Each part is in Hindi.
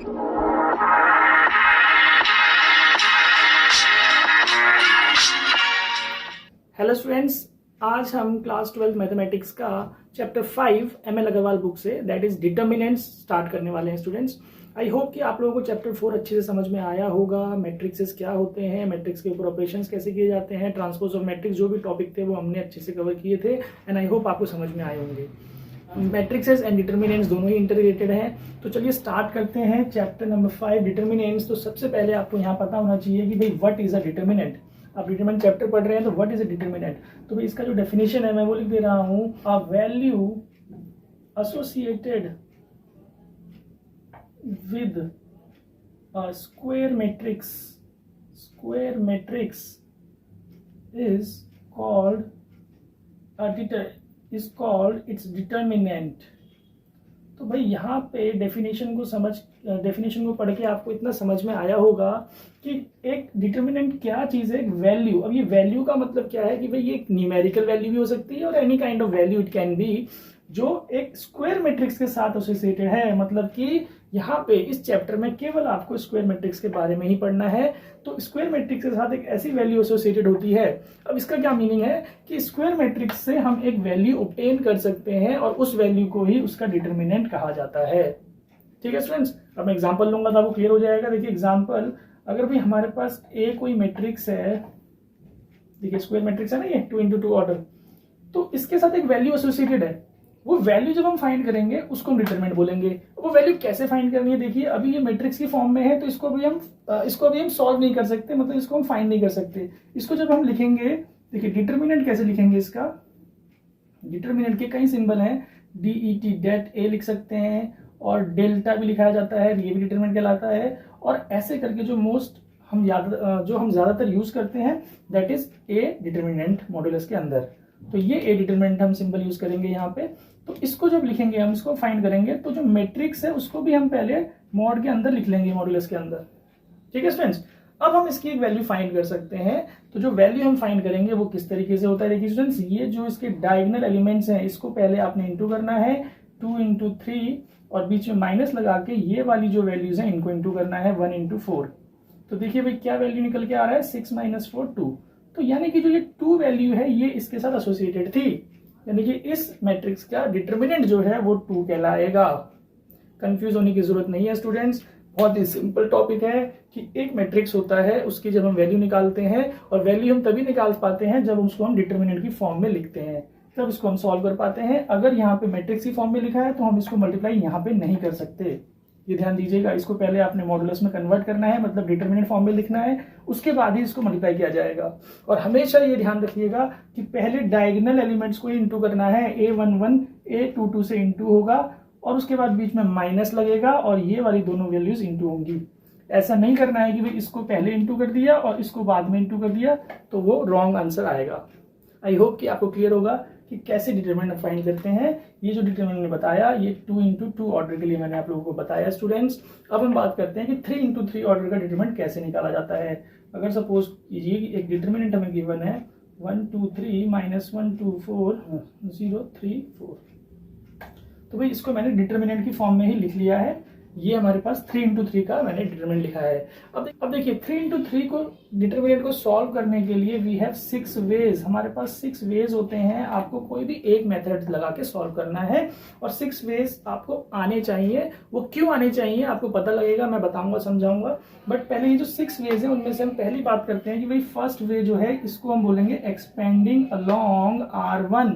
हेलो स्टूडेंट्स, आज हम क्लास 12 मैथमेटिक्स का चैप्टर 5 एमएल अग्रवाल बुक से दैट इज डिटर्मिनेंट्स स्टार्ट करने वाले हैं स्टूडेंट्स। आई होप कि आप लोगों को चैप्टर 4 अच्छे से समझ में आया होगा। मैट्रिक्सेस क्या होते हैं, मैट्रिक्स के ऊपर ऑपरेशंस कैसे किए जाते हैं, ट्रांसपोज ऑफ मैट्रिक्स, जो भी टॉपिक थे वो हमने अच्छे से कवर किए थे एंड आई होप आपको समझ में आए होंगे। मैट्रिक्सेस एंड डिटर्मिनेंट्स दोनों ही इंटररिलेटेड हैं। तो चलिए स्टार्ट करते हैं चैप्टर नंबर 5 डिटर्मिनेंट्स। तो सबसे पहले आपको यहाँ पता होना चाहिए कि भाई व्हाट इज अ डिटर्मिनेंट। आप डिटरमिनेंट चैप्टर पढ़ रहे हैं तो व्हाट इज अ डिटरमिनेंट। तो भाई इसका जो डेफिनेशन है मैं वो लिख दे रहा हूं, a value associated with a square matrix is called its determinant. तो भाई यहाँ पे डेफिनेशन को पढ़ के आपको इतना समझ में आया होगा कि एक डिटर्मिनेंट क्या चीज है, एक वैल्यू। अब ये वैल्यू का मतलब क्या है कि भाई ये एक न्यूमेरिकल वैल्यू भी हो सकती है और any kind of value it can be, जो एक स्क्वायर मैट्रिक्स के साथ एसोसिएटेड है। मतलब कि यहाँ पे इस चैप्टर में केवल आपको स्क्वायर मैट्रिक्स के बारे में ही पढ़ना है। तो स्क्वायर मैट्रिक्स के साथ एक ऐसी वैल्यू एसोसिएटेड होती है। अब इसका क्या मीनिंग है कि स्क्वायर मैट्रिक्स से हम एक वैल्यू ऑब्टेन कर सकते हैं और उस वैल्यू को ही उसका डिटर्मिनेंट कहा जाता है। ठीक है स्टूडेंट्स, अब मैं एग्जांपल लूंगा तो आपको क्लियर हो जाएगा। देखिए एग्जांपल, अगर भाई हमारे पास ए कोई मैट्रिक्स है, देखिए स्क्वायर मैट्रिक्स है ना ये 2 into 2 ऑर्डर, तो इसके साथ एक वैल्यू एसोसिएटेड है। वो वैल्यू जब हम फाइंड करेंगे उसको हम डिटरमिनेंट बोलेंगे। वो वैल्यू कैसे फाइंड करनी है, देखिए अभी ये मैट्रिक्स की फॉर्म में है तो इसको अभी हम सॉल्व नहीं कर सकते, मतलब इसको हम फाइंड नहीं कर सकते। इसको जब हम लिखेंगे, देखिए डिटरमिनेंट कैसे लिखेंगे इसका। डिटरमिनेंट के कई सिंबल हैं, DET डेट ए लिख सकते हैं और डेल्टा भी लिखाया जाता है, ये भी डिटरमिनेंट कहलाता है। और ऐसे करके जो हम ज्यादातर यूज करते हैं that is a determinant modulus के अंदर। तो ये ए डिटरमिनेंट हम सिंबल यूज करेंगे यहाँ पे। तो इसको जब लिखेंगे, हम इसको फाइंड करेंगे, तो जो मैट्रिक्स है उसको भी हम पहले मॉड के अंदर लिख लेंगे, मॉड्यूलस के अंदर। ठीक है स्टूडेंट्स, अब हम इसकी एक वैल्यू फाइंड कर सकते हैं। तो जो वैल्यू हम फाइंड करेंगे वो किस तरीके से होता है, देखिए स्टूडेंट्स, ये जो इसके डायगोनल एलिमेंट्स हैं इसको पहले आपने इंटू करना है 2 into 3 और बीच में माइनस लगा के ये वाली जो वैल्यूज है इनको इंटू करना है 1 into 4। तो देखिए भाई क्या वैल्यू निकल के आ रहा है, 6 - 4 2। तो यानी कि जो ये 2 वैल्यू है ये इसके साथ एसोसिएटेड थी, यानी कि इस मैट्रिक्स का डिटरमिनेंट जो है वो 2 कहलाएगा। कंफ्यूज होने की जरूरत नहीं है स्टूडेंट्स, बहुत ही सिंपल टॉपिक है कि एक मैट्रिक्स होता है, उसकी जब हम वैल्यू निकालते हैं, और वैल्यू हम तभी निकाल पाते हैं जब उसको हम डिटरमिनेंट की फॉर्म में लिखते हैं, तब इसको हम सॉल्व कर पाते हैं। अगर यहाँ पे मैट्रिक्स की फॉर्म में लिखा है तो हम इसको मल्टीप्लाई यहाँ पे नहीं कर सकते, ये ध्यान दीजिएगा। इसको पहले आपने मॉडुलस में कन्वर्ट करना है, मतलब डिटरमिनेंट फॉर्म में लिखना है, उसके बाद ही इसको मल्टीप्लाई किया जाएगा। और हमेशा ये ध्यान रखिएगा कि पहले डायगोनल एलिमेंट्स को ही इंटू करना है, A11 A22 से इंटू होगा और उसके बाद बीच में माइनस लगेगा और ये वाली दोनों वैल्यूज इंटू होंगी। ऐसा नहीं करना है कि भाई इसको पहले इंटू कर दिया और इसको बाद में इंटू कर दिया, तो वो रॉन्ग आंसर आएगा। आई होप कि आपको क्लियर होगा कि कैसे डिटरमिनेंट फाइंड करते हैं। ये जो डिटरमिनेंट ने बताया ये 2 into 2 ऑर्डर के लिए मैंने आप लोगों को बताया स्टूडेंट्स। अब हम बात करते हैं कि 3 into 3 ऑर्डर का डिटरमिनेंट कैसे निकाला जाता है। अगर सपोज कीजिए कि एक डिटरमिनेंट हमें गिवन है 1 2 3 -1 2 4 0 3 4, तो भाई इसको मैंने डिटरमिनेंट की फॉर्म में ही लिख लिया है। ये हमारे पास 3 into 3 का मैंने डिटरमिनेंट लिखा है। अब देखिए 3 into 3 को डिटरमिनेंट को सॉल्व करने के लिए वी हैव 6 वेज। हमारे पास 6 वेज होते हैं, आपको कोई भी एक मेथड लगा के सॉल्व करना है और 6 वेज आपको आने चाहिए। वो क्यों आने चाहिए आपको पता लगेगा, मैं बताऊंगा समझाऊंगा। बट पहले ये जो 6 वेज है उनमें से हम पहली बात करते हैं कि भाई फर्स्ट वे जो है इसको हम बोलेंगे expanding along R1।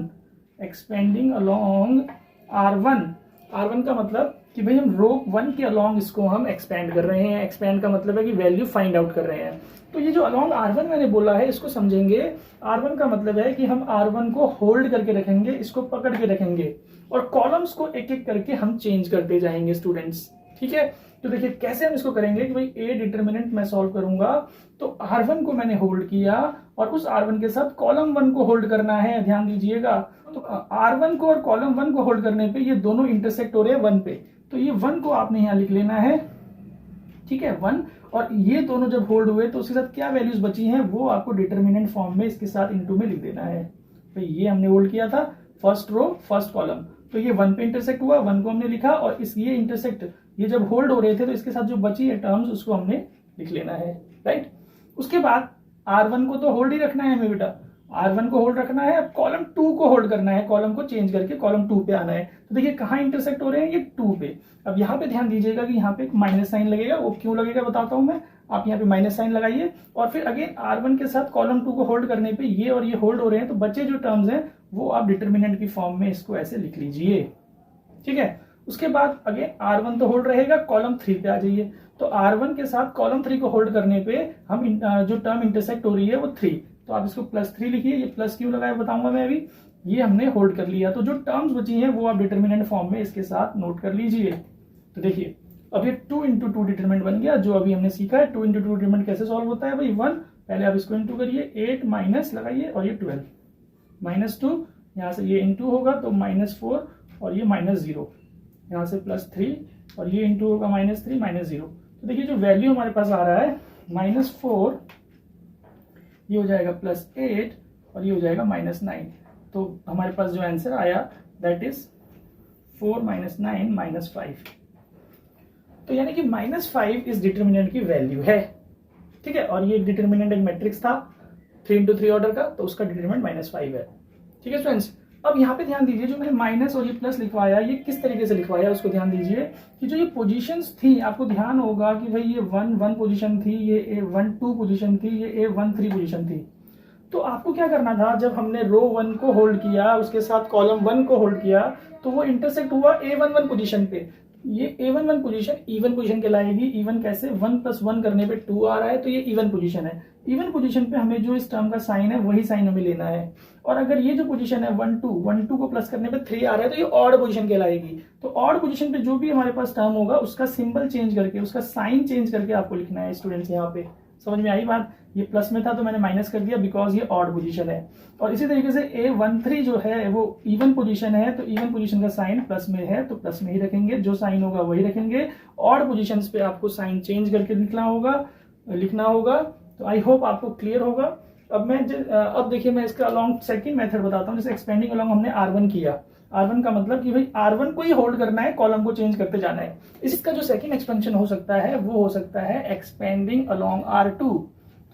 Expanding along R1 का मतलब कि भाई हम रो 1 के अलोंग इसको हम एक्सपेंड कर रहे हैं। एक्सपेंड का मतलब है कि वैल्यू फाइंड आउट कर रहे हैं। तो ये जो अलोंग R1 मैंने बोला है इसको समझेंगे। R1 का मतलब है कि हम R1 को होल्ड करके रखेंगे, इसको पकड़ के रखेंगे और कॉलम्स को एक एक करके हम चेंज करते जाएंगे स्टूडेंट्स। ठीक है, तो देखिए कैसे हम इसको करेंगे कि भाई ए डिटरमिनेंट मैं सॉल्व करूंगा तो R1 को मैंने होल्ड किया और उस R1 के साथ कॉलम 1 को होल्ड करना है, ध्यान दीजिएगा। तो R1 को और कॉलम 1 को होल्ड करने पे ये दोनों इंटरसेक्ट हो रहे हैं 1 पे, तो ये 1 को आपने यहाँ लिख लेना है। ठीक है 1, और ये दोनों जब होल्ड हुए तो उसके साथ क्या वैल्यूज बची हैं वो आपको डिटरमिनेंट फॉर्म में इसके साथ इनटू में लिख देना है। तो ये हमने होल्ड किया था फर्स्ट रो फर्स्ट कॉलम, तो ये 1 पे इंटरसेक्ट हुआ, 1 को हमने लिखा और इस ये इंटरसेक्ट ये जब होल्ड हो रहे थे तो इसके साथ जो बची है टर्म्स उसको हमने लिख लेना है, राइट। उसके बाद R1 को तो होल्ड ही रखना है हमें बेटा, R1 को होल्ड रखना है। अब कॉलम 2 को होल्ड करना है, कॉलम को चेंज करके कॉलम 2 पे आना है। तो देखिए कहाँ इंटरसेक्ट हो रहे हैं, ये 2 पे। अब यहाँ पे ध्यान दीजिएगा कि यहाँ पे एक माइनस साइन लगेगा, वो क्यों लगेगा बताता हूँ मैं। आप यहाँ पे माइनस साइन लगाइए और फिर अगेन R1 के साथ कॉलम 2 को होल्ड करने पे ये और ये होल्ड हो रहे हैं, तो बचे जो टर्म्स हैं वो आप डिटर्मिनेंट की फॉर्म में इसको ऐसे लिख लीजिए, ठीक है। उसके बाद अगेन R1 तो होल्ड रहेगा, कॉलम 3 पे आ जाइए। तो R1 के साथ कॉलम 3 को होल्ड करने पे हम जो टर्म इंटरसेक्ट हो रही है वो 3, तो आप इसको +3 लिखिए। ये प्लस क्यों लगाया बताऊंगा मैं अभी। ये हमने होल्ड कर लिया, तो जो टर्म्स बची हैं वो आप डिटर्मिनेंट फॉर्म में इसके साथ नोट कर लीजिए। तो देखिए अब ये 2 × 2 डिटरमिनेंट बन गया, जो अभी हमने सीखा है। 2 × 2 डिटरमिनेंट कैसे सॉल्व होता है भाई, 1 पहले आप इसको इंटू करिए, 8 माइनस लगाइए और ये 12 -2, यहाँ से ये इंटू होगा तो -4 और ये -0, यहाँ से +3 और ये इंटू होगा -3 -0। तो देखिए जो वैल्यू हमारे पास आ रहा है -4, ये हो जाएगा +8 और ये हो जाएगा -9। तो हमारे पास जो आंसर आया दैट इज 4 - 9 -5। तो यानी कि -5 इस डिटर्मिनेंट की वैल्यू है, ठीक है। और ये डिटर्मिनेंट एक मैट्रिक्स था 3 × 3 ऑर्डर का, तो उसका डिटर्मिनेंट -5 है, ठीक है स्टूडेंट्स। अब यहाँ पे ध्यान दीजिए, जो मैंने माइनस और ये प्लस लिखवाया, ये किस तरीके से लिखवाया उसको ध्यान दीजिए कि जो ये पोजीशंस थी, आपको ध्यान होगा कि भाई ये 1 पोजीशन थी, ये A1 2 पोजीशन थी, ये A1 3 पोजीशन थी। तो आपको क्या करना था, जब हमने रो 1 को होल्ड किया, उसके साथ कॉलम 1 को होल्ड किया, तो वो इंटरसेक्ट हुआ A11 पोजीशन पे। ये A11 पोजीशन इवन पोजीशन कहलाएगी। इवन कैसे, 1 + 1 करने पे 2 आ रहा है, तो ये इवन पोजीशन है। इवन पोजीशन पे हमें जो इस टर्म का साइन है वही साइन हमें लेना है। और अगर ये जो पोजीशन है 1 2 को प्लस करने पे 3 आ रहा है, तो ये ऑड पोजीशन कहलाएगी। तो ऑड पोजीशन पे जो भी हमारे पास टर्म होगा उसका सिंबल चेंज करके, उसका साइन चेंज करके आपको लिखना है स्टूडेंट्स। यहाँ पे समझ में आई बात। ये प्लस में था तो मैंने माइनस कर दिया बिकॉज ये ऑड पोजीशन है। और इसी तरीके से A13 जो है वो इवन पोजीशन है, तो इवन पोजीशन का साइन प्लस में है तो प्लस में ही रखेंगे, जो साइन होगा वही रखेंगे। ऑड पोजीशंस पे आपको साइन चेंज करके लिखना होगा। तो आई होप आपको क्लियर होगा। अब देखिए मैं इसका अलॉन्ग सेकंड मेथड बताता हूँ। जैसे एक्सपेंडिंग अलॉन्ग हमने R1 किया, R1 का मतलब कि भाई R1 को ही होल्ड करना है, कॉलम को चेंज करते जाना है। इसका जो सेकंड एक्सपेंशन हो सकता है वो हो सकता है एक्सपेंडिंग अलॉन्ग R2।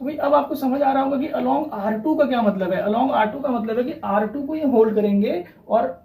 तो भाई अब आपको समझ आ रहा होगा कि अलॉन्ग R2 का क्या मतलब है। अलॉन्ग R2 का मतलब है कि R2 को ही होल्ड करेंगे और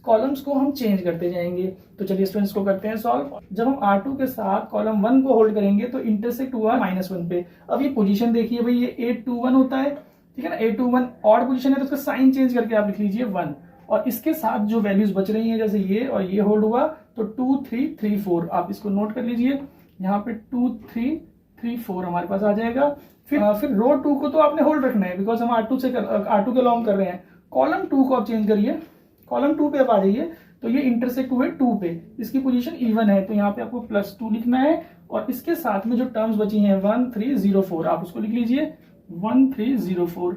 कॉलम्स को हम चेंज करते जाएंगे। तो चलिए स्टूडेंट्स को करते हैं सॉल्व। जब हम R2 के साथ कॉलम 1 को होल्ड करेंगे तो इंटरसेक्ट हुआ -1 पे। अब ये पोजीशन देखिए भाई, ये 8 2 1 होता है, ठीक है ना। 8 2 1 ऑड पोजीशन है तो उसका साइन चेंज करके आप लिख लीजिए 1। और इसके साथ जो वैल्यूज बच रही हैं, जैसे ये और ये होल्ड हुआ तो 2 3 3 4, आप इसको नोट कर लीजिए। यहाँ पे 2 3 3 4 हमारे पास आ जाएगा। फिर रो 2 को तो आपने होल्ड रखना है बिकॉज हम R2 के लॉन्ग कर रहे हैं। कॉलम 2 को आप चेंज करिए, कॉलम 2 पे आप आ जाइए, तो ये इंटरसेक्ट हुए 2 पे, इसकी पोजीशन इवन है तो यहाँ पे आपको +2 लिखना है। और इसके साथ में जो टर्म्स बची हैं 1 3 0 4, आप उसको लिख लीजिए 1 3 0 4।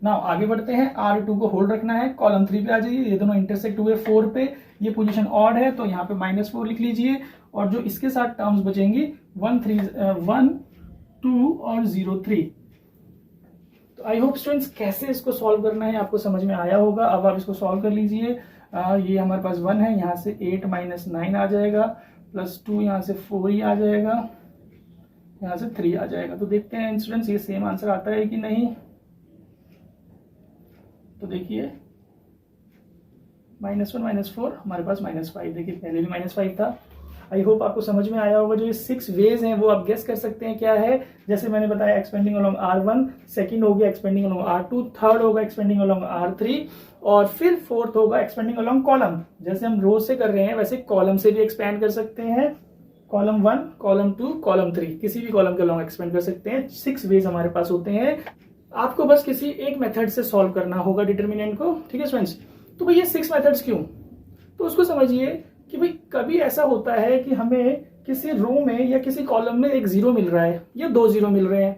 नाउ आगे बढ़ते हैं। R2 को होल्ड रखना है, कॉलम 3 पे आ जाइए, ये दोनों इंटरसेक्ट हुए 4 पे, ये पोजीशन ऑड है तो यहाँ पे -4 लिख लीजिए। और जो इसके साथ टर्म्स बचेंगी 1 2 और 0 3। तो आई होप स्टूडेंट्स कैसे इसको सॉल्व करना है आपको समझ में आया होगा। अब आप इसको सॉल्व कर लीजिए। ये हमारे पास 1 है, यहाँ से 8 - 9 आ जाएगा, +2 यहाँ से 4 ही आ जाएगा, यहाँ से 3 आ जाएगा। तो देखते हैं स्टूडेंट्स ये सेम आंसर आता है कि नहीं। तो देखिए -1 -4 हमारे पास -5, देखिए पहले भी -5 था। आई होप आपको समझ में आया होगा। जो ये 6 वेज हैं वो आप गेस कर सकते हैं क्या है। जैसे मैंने बताया एक्सपेंडिंग अलॉन्ग R1, सेकंड हो गया एक्सपेंडिंग अलॉन्ग R2, थर्ड होगा एक्सपेंडिंग अलॉन्ग R3 और फिर फोर्थ होगा एक्सपेंडिंग अलॉन्ग कॉलम। जैसे हम रो से कर रहे हैं वैसे कॉलम से भी एक्सपेंड कर सकते हैं। कॉलम 1, कॉलम 2, कॉलम 3, किसी भी कॉलम के अलॉन्ग एक्सपेंड कर सकते हैं। 6 वेज हमारे पास होते हैं। आपको बस किसी एक मेथड से सॉल्व करना होगा डिटर्मिनेंट को, ठीक है स्टूडेंट्स। तो भैया 6 मेथड्स क्यों, तो उसको समझिए कि भाई कभी ऐसा होता है कि हमें किसी रो में या किसी कॉलम में एक 0 मिल रहा है या 2 0 मिल रहे हैं।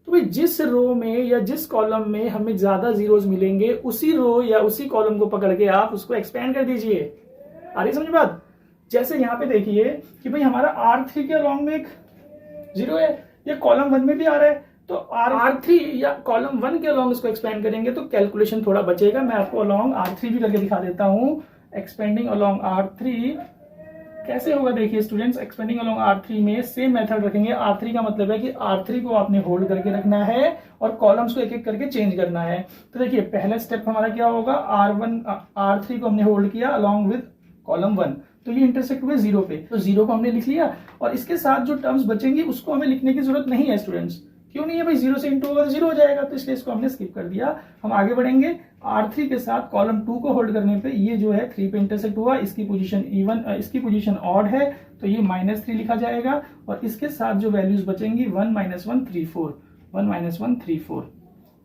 तो भाई जिस रो में या जिस कॉलम में हमें ज्यादा जीरोस मिलेंगे उसी रो या उसी कॉलम को पकड़ के आप उसको एक्सपेंड कर दीजिए। आ रही समझ बात। जैसे यहाँ पे देखिए कि भाई हमारा R3 के अलॉन्ग में एक 0 है, या कॉलम 1 में भी आ रहा है, तो R3 या कॉलम 1 के अलॉन्ग इसको एक्सपेंड करेंगे तो कैलकुलेशन थोड़ा बचेगा। मैं आपको अलॉन्ग R3 भी करके दिखा देता हूं। एक्सपेंडिंग अलॉन्ग R3 कैसे होगा देखिए स्टूडेंट्स, एक्सपेंडिंग अलोंग R3 में सेम मेथड रखेंगे। R3 का मतलब है कि R3 को आपने होल्ड करके रखना है और कॉलम्स को एक एक करके चेंज करना है। तो देखिए पहला स्टेप हमारा क्या होगा, R3 को हमने होल्ड किया अलोंग विद कॉलम 1, तो ये इंटरसेक्ट हुए 0 पे, तो 0 को हमने लिख लिया और इसके साथ जो टर्म्स बचेंगी उसको हमें लिखने की जरूरत नहीं है स्टूडेंट्स। क्यों नहीं है भाई, 0 से इंटू होगा तो 0 हो जाएगा, तो इसलिए इसको हमने स्किप कर दिया। हम आगे बढ़ेंगे, R3 के साथ कॉलम 2 को होल्ड करने पे ये जो है 3 पे इंटरसेक्ट हुआ, इसकी पोजीशन इवन, इसकी पोजीशन ऑड है तो ये -3 लिखा जाएगा और इसके साथ जो वैल्यूज बचेंगी 1 -1 3 4, 1 -1 3 4।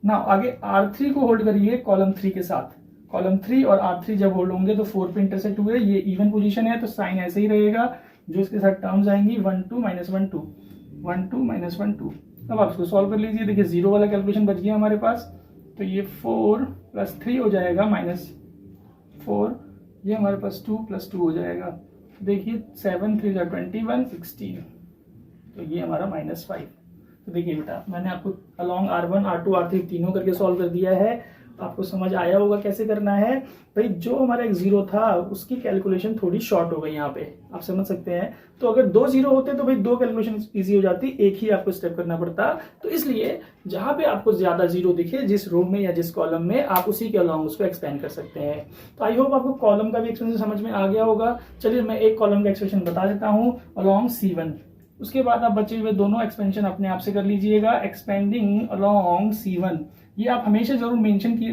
ना आगे R3 को होल्ड करिए कॉलम 3 के साथ, कॉलम 3 और R3 जब होल्ड होंगे तो 4 पे इंटरसेक्ट हुए, ये इवन पोजीशन है तो साइन ऐसे ही रहेगा। जो इसके साथ टर्म्स आएंगी 1 2 -1 2, 1 2 -1 2। अब आप इसको सॉल्व कर लीजिए, देखिए 0 वाला कैलकुलेशन बच गया हमारे पास, तो ये 4 + 3 हो जाएगा -4, ये हमारे पास 2 + 2 हो जाएगा। देखिए 7 3 21 16, तो ये हमारा -5। तो देखिए बेटा मैंने आपको अलोंग R1 R2 R3 तीनों करके सॉल्व कर दिया है, आपको समझ आया होगा कैसे करना है। भाई जो हमारा एक 0 था उसकी कैलकुलेशन थोड़ी शॉर्ट हो गई यहाँ पे, आप समझ सकते हैं। तो अगर 2 0 होते तो भाई 2 कैलकुलेशन इजी हो जाती, एक ही आपको स्टेप करना पड़ता। तो इसलिए जहां पे आपको ज्यादा 0 दिखे जिस रो में या जिस कॉलम में, आप उसी के अलोंग उसको एक्सपेंड कर सकते हैं। तो आई होप आपको कॉलम का भी एक्सपेंशन समझ में आ गया होगा। चलिए मैं एक कॉलम का एक्सपेंशन बता देता हूँ अलोंग C1, उसके बाद आप बचे हुए दोनों एक्सपेंशन अपने आप से कर लीजिएगा। एक्सपेंडिंग अलोंग C1, ये आप हमेशा जरूर मेंशन की,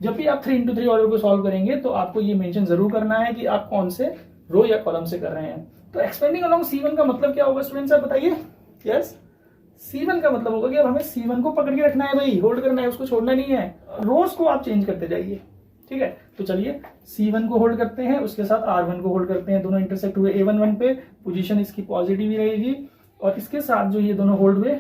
जब भी आप 3 × 3 ऑर्डर को सॉल्व करेंगे तो आपको ये मेंशन जरूर करना है कि आप कौन से रो या कॉलम से कर रहे हैं। तो एक्सपेंडिंग अलोंग C1 का मतलब क्या होगा स्टूडेंट्स, आप बताइए। यस, C1 का मतलब होगा कि अब हमें C1 को पकड़ के रखना है भाई, होल्ड करना है, उसको छोड़ना नहीं है। रोज को आप चेंज करते जाइए, ठीक है। तो चलिए C1 को होल्ड करते हैं, उसके साथ R1 को होल्ड करते हैं, दोनों इंटरसेक्ट हुए A1 1 पे, पोजीशन इसकी पॉजिटिव ही रहेगी और इसके साथ जो ये दोनों होल्ड हुए।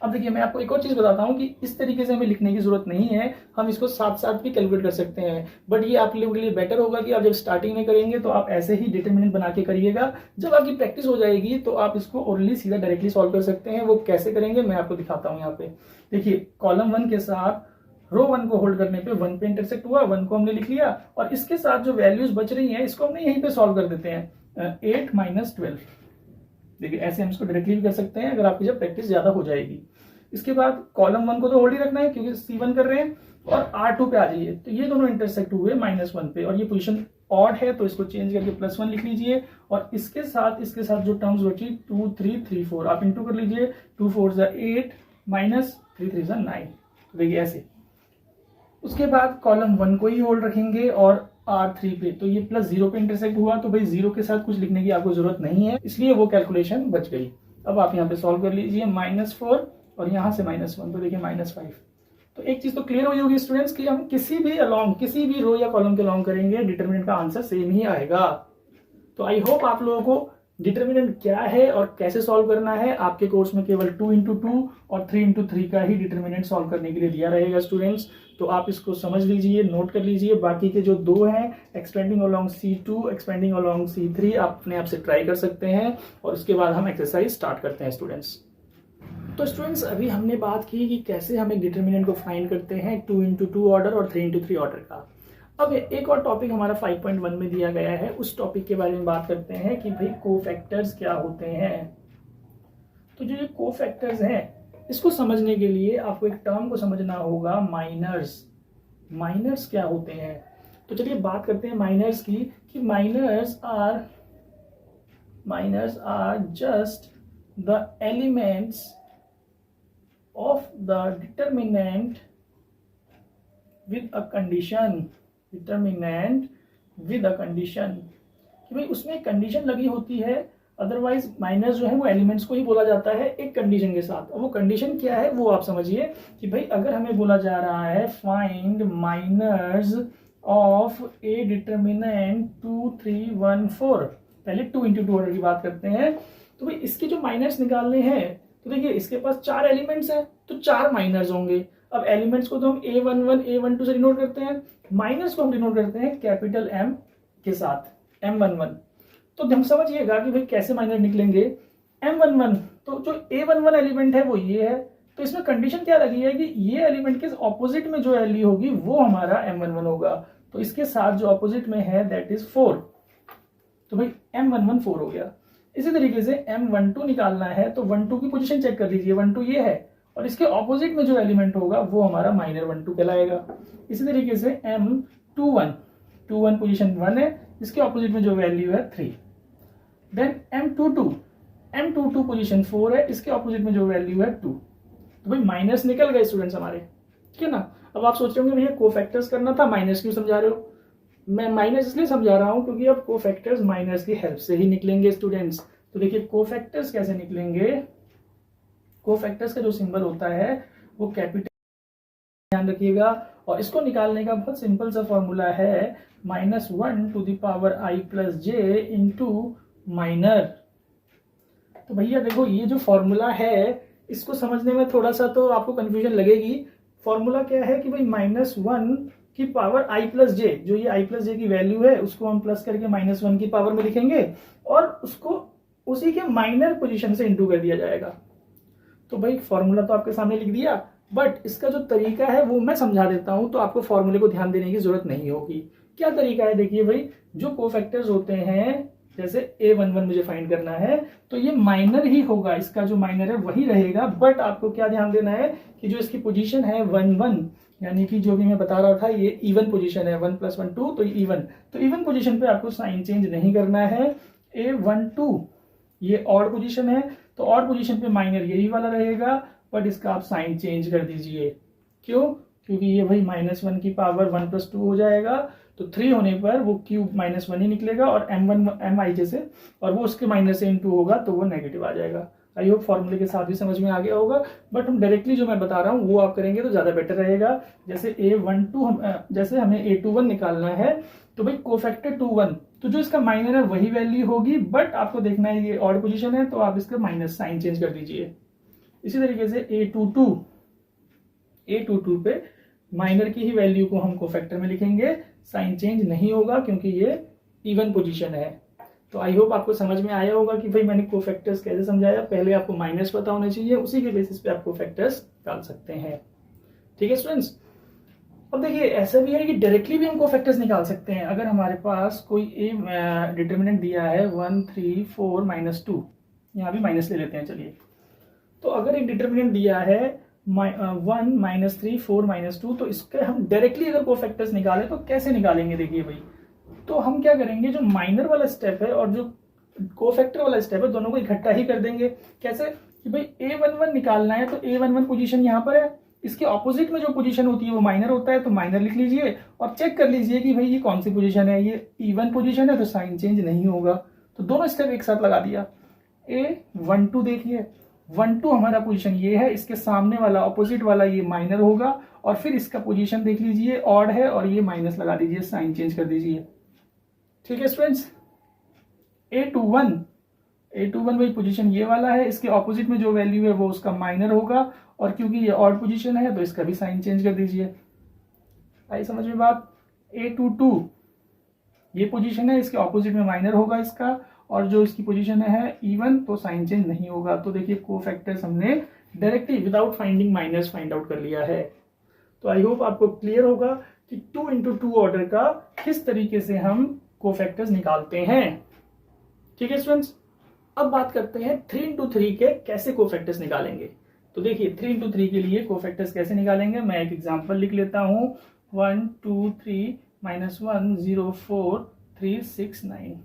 अब देखिए मैं आपको एक और चीज बताता हूँ कि इस तरीके से हमें लिखने की जरूरत नहीं है, हम इसको साथ साथ भी कैलकुलेट कर सकते हैं, बट ये आप लोगों के लिए बेटर होगा कि आप जब स्टार्टिंग में करेंगे तो आप ऐसे ही डिटरमिनेंट बना के करिएगा। जब आपकी प्रैक्टिस हो जाएगी तो आप इसको ओरली सीधा डायरेक्टली सॉल्व कर सकते हैं। वो कैसे करेंगे मैं आपको दिखाता हूँ। यहाँ पे देखिए कॉलम 1 के साथ रो 1 को होल्ड करने पे 1 पे इंटरसेक्ट हुआ, 1 को हमने लिख लिया और इसके साथ जो वैल्यूज बच रही हैं इसको हमने यहीं पे सॉल्व कर देते हैं। 8 - 12, देखिए ऐसे हम इसको डायरेक्टली भी कर सकते हैं अगर आपकी जब प्रैक्टिस ज्यादा हो जाएगी। इसके बाद कॉलम 1 को तो होल्ड ही रखना है क्योंकि C1 कर रहे हैं, और R2 पे आ जाइए तो ये दोनों इंटरसेक्ट हुए -1 पे और ये पोजीशन ऑड है तो इसको चेंज करके +1 लिख लीजिए और इसके साथ जो टर्म्स बची 2 3 3 4 आप इंटू कर लीजिए। 2 4 8 -3 3 9, देखिए ऐसे। उसके बाद कॉलम 1 को ही होल्ड रखेंगे और R3 पे, तो ये +0 पे इंटरसेक्ट हुआ तो भाई 0 के साथ कुछ लिखने की आपको जरूरत नहीं है, इसलिए वो कैलकुलेशन बच गई। अब आप यहाँ पे सॉल्व कर लीजिए, -4 और यहाँ से -1, तो देखिए -5। तो एक चीज तो क्लियर हुई होगी स्टूडेंट्स कि हम किसी भी रो या कॉलम के अलोंग करेंगे डिटरमिनेंट का आंसर सेम ही आएगा। तो आई होप आप लोगों को डिटरमिनेंट क्या है और कैसे सॉल्व करना है आपके कोर्स में केवल 2 × 2 और 3 × 3 का ही डिटरमिनेंट सॉल्व करने के लिए दिया रहेगा स्टूडेंट्स। तो आप इसको समझ लीजिए, नोट कर लीजिए। बाकी के जो 2 हैं expanding along C2, expanding along C3, आप अपने आप से ट्राई कर सकते हैं और उसके बाद हम एक्सरसाइज स्टार्ट करते हैं स्टूडेंट्स। तो स्टूडेंट्स अभी हमने बात की कि कैसे हम एक डिटरमिनेंट को फाइंड करते हैं 2 × 2 ऑर्डर और 3 × 3 ऑर्डर का। अब एक और टॉपिक हमारा 5.1 में दिया गया है, उस टॉपिक के बारे में बात करते हैं कि भाई कोफैक्टर्स क्या होते हैं। तो जो ये कोफैक्टर्स हैं इसको समझने के लिए आपको एक टर्म को समझना होगा, माइनर्स। माइनर्स क्या होते हैं, तो चलिए बात करते हैं माइनर्स की कि minors are just the elements of the determinant with a condition, कि भाई उसमें कंडीशन लगी होती है। अदरवाइज माइनस जो है वो एलिमेंट्स को ही बोला जाता है एक कंडीशन के साथ। और वो कंडीशन क्या है वो आप समझिए कि भाई अगर हमें बोला जा रहा है find minors of a determinant 2 3 1 4, पहले 2 × 2 ऑर्डर की बात करते हैं। तो भाई इसके जो माइनर्स निकालने हैं तो देखिए इसके पास 4 एलिमेंट्स हैं तो 4 माइनर्स होंगे। अब एलिमेंट्स को तो हम A11 A12 से डिनोट करते हैं, माइनर्स को हम डिनोट करते हैं कैपिटल M के साथ, M11। तो हम समझिएगा कि भाई कैसे माइनर निकलेंगे। M11 तो जो A11 एलिमेंट है वो ये है, तो इसमें कंडीशन क्या लगी है कि ये एलिमेंट के ऑपोजिट में जो वैल्यू होगी वो हमारा M11 होगा। तो इसके साथ जो ऑपोजिट में है दैट इज 4। तो भाई M11 4 हो गया। इसी तरीके से M12 निकालना है तो 12 की पोजीशन चेक कर लीजिए, 12 ये है और इसके ऑपोजिट में जो एलिमेंट होगा वो हमारा -12 कहलाएगा। इसी तरीके से M21 पोजीशन 1 है, इसके ऑपोजिट में जो वैल्यू है 3। देन M22 पोजीशन 4 है, इसके ऑपोजिट में जो वैल्यू है 2। तो भाई माइनस निकल गए स्टूडेंट्स हमारे, ठीक है ना। अब आप सोच रहे होंगे भैया कोफैक्टर्स करना था, माइनस क्यों समझा रहे हो? मैं माइनस इसलिए समझा रहा हूं क्योंकि अब कोफैक्टर्स माइनस की हेल्प से ही निकलेंगे स्टूडेंट्स। तो देखिए कोफैक्टर्स कैसे निकलेंगे, कोफैक्टर्स का जो सिंबल होता है वो कैपिटल, ध्यान रखिएगा। और इसको निकालने का बहुत सिंपल सा फॉर्मूला है -1 to the power i+j into minor. तो भैया देखो ये जो फॉर्मूला है इसको समझने में थोड़ा सा तो आपको कंफ्यूजन लगेगी। फॉर्मूला क्या है कि भाई -1 की पावर i+j, जो ये i+j की वैल्यू है उसको हम प्लस करके -1 की पावर में लिखेंगे और उसको उसी के माइनर पोजीशन से इंटू कर दिया जाएगा। तो भाई फॉर्मूला तो आपके सामने लिख दिया, बट इसका जो तरीका है वो मैं समझा देता हूं तो आपको फॉर्मूले को ध्यान देने की जरूरत नहीं होगी। क्या तरीका है देखिए भाई, जो कोफैक्टर्स होते हैं जैसे A11 मुझे फाइंड करना है तो ये माइनर ही होगा, इसका जो माइनर है वही रहेगा। बट आपको क्या ध्यान देना है कि जो इसकी पोजीशन है 1 1, यानी कि जो भी मैं बता रहा था ये इवन पोजीशन है, 1 + 1 2, तो इवन, तो इवन पोजीशन पे आपको साइन चेंज नहीं करना है। A12 ये ऑड पोजीशन है तो ऑड पोजीशन पे माइनर यही वाला रहेगा, बट इसका आप साइन चेंज कर दीजिए। क्यों? क्योंकि ये भाई -1 की पावर 1 + 2 हो जाएगा, तो 3 होने पर वो क्यूब -1 ही निकलेगा और mi जैसे, और वो उसके माइनस से इंटू होगा तो वो नेगेटिव आ जाएगा। आई होप फॉर्मूले के साथ भी समझ में आ गया होगा, बट हम डायरेक्टली जो मैं बता रहा हूँ वो आप करेंगे तो ज़्यादा बेटर रहेगा। जैसे जैसे हमें A21 निकालना है तो भाई कोफैक्टर 21, तो जो इसका माइनर है वही वैल्यू होगी, बट आपको देखना है ये ऑड पोजीशन है तो आप इसका माइनस साइन चेंज कर दीजिए। इसी तरीके से A22 पे माइनर की ही वैल्यू को हम कोफैक्टर में लिखेंगे, साइन चेंज नहीं होगा क्योंकि ये इवन पोजीशन है। तो आई होप आपको समझ में आया होगा कि भाई मैंने कोफैक्टर्स कैसे समझाया। पहले आपको माइनस पता होना चाहिए, उसी के बेसिस पे आप कोफैक्टर्स डाल सकते हैं। ठीक है स्टूडेंट्स। अब देखिए ऐसा भी है कि डायरेक्टली भी हम कोफैक्टर्स निकाल सकते हैं। अगर हमारे पास कोई डिटर्मिनेंट दिया है 1 3 4 -2, यहाँ भी माइनस ले लेते हैं चलिए। तो अगर एक डिटर्मिनेंट दिया है 1 -3 4 -2, तो इसके हम डायरेक्टली अगर कोफैक्टर्स निकालें तो कैसे निकालेंगे देखिए भाई। तो हम क्या करेंगे, जो माइनर वाला स्टेप है और जो कोफैक्टर वाला स्टेप है दोनों को इकट्ठा ही कर देंगे। कैसे कि भाई A11 निकालना है तो A11 पोजीशन यहाँ पर है, इसके ऑपोजिट में जो पोजीशन होती है वो माइनर होता है, तो माइनर लिख लीजिए और चेक कर लीजिए कि भाई ये कौन सी पोजीशन है, ये इवन पोजीशन है तो साइन चेंज नहीं होगा। तो दोनों स्टेप एक साथ लगा दिया। A12 देखिए 1 2 हमारा पोजीशन ये है, इसके सामने वाला ऑपोजिट वाला ये माइनर होगा, और फिर इसका पोजीशन देख लीजिए ऑड है और ये माइनस लगा दीजिए, साइन चेंज कर दीजिए। ठीक है स्टूडेंट्स। A21 वही पोजीशन ये वाला है, इसके ऑपोजिट में जो वैल्यू है वो उसका माइनर होगा, और क्योंकि ये ऑड पोजीशन है तो इसका भी साइन चेंज कर दीजिए। आई समझ में बात। A22 ये पोजीशन है, इसके ऑपोजिट में माइनर होगा इसका, और जो इसकी पोजीशन है इवन, तो साइन चेंज नहीं होगा। तो देखिए कोफैक्टर्स हमने directly without finding minus find out कर लिया है। तो आई होप आपको क्लियर होगा कि 2 × 2 ऑर्डर का किस तरीके से हम कोफैक्टर्स निकालते हैं। ठीक है स्टूडेंट्स। अब बात करते हैं 3 × 3 के कैसे कोफैक्टर्स निकालेंगे। तो देखिए 3 × 3 के लिए कोफैक्टर्स कैसे निकालेंगे, मैं एक एग्जांपल लिख लेता हूं। 1 2 3 -1 0 4 3 6 9,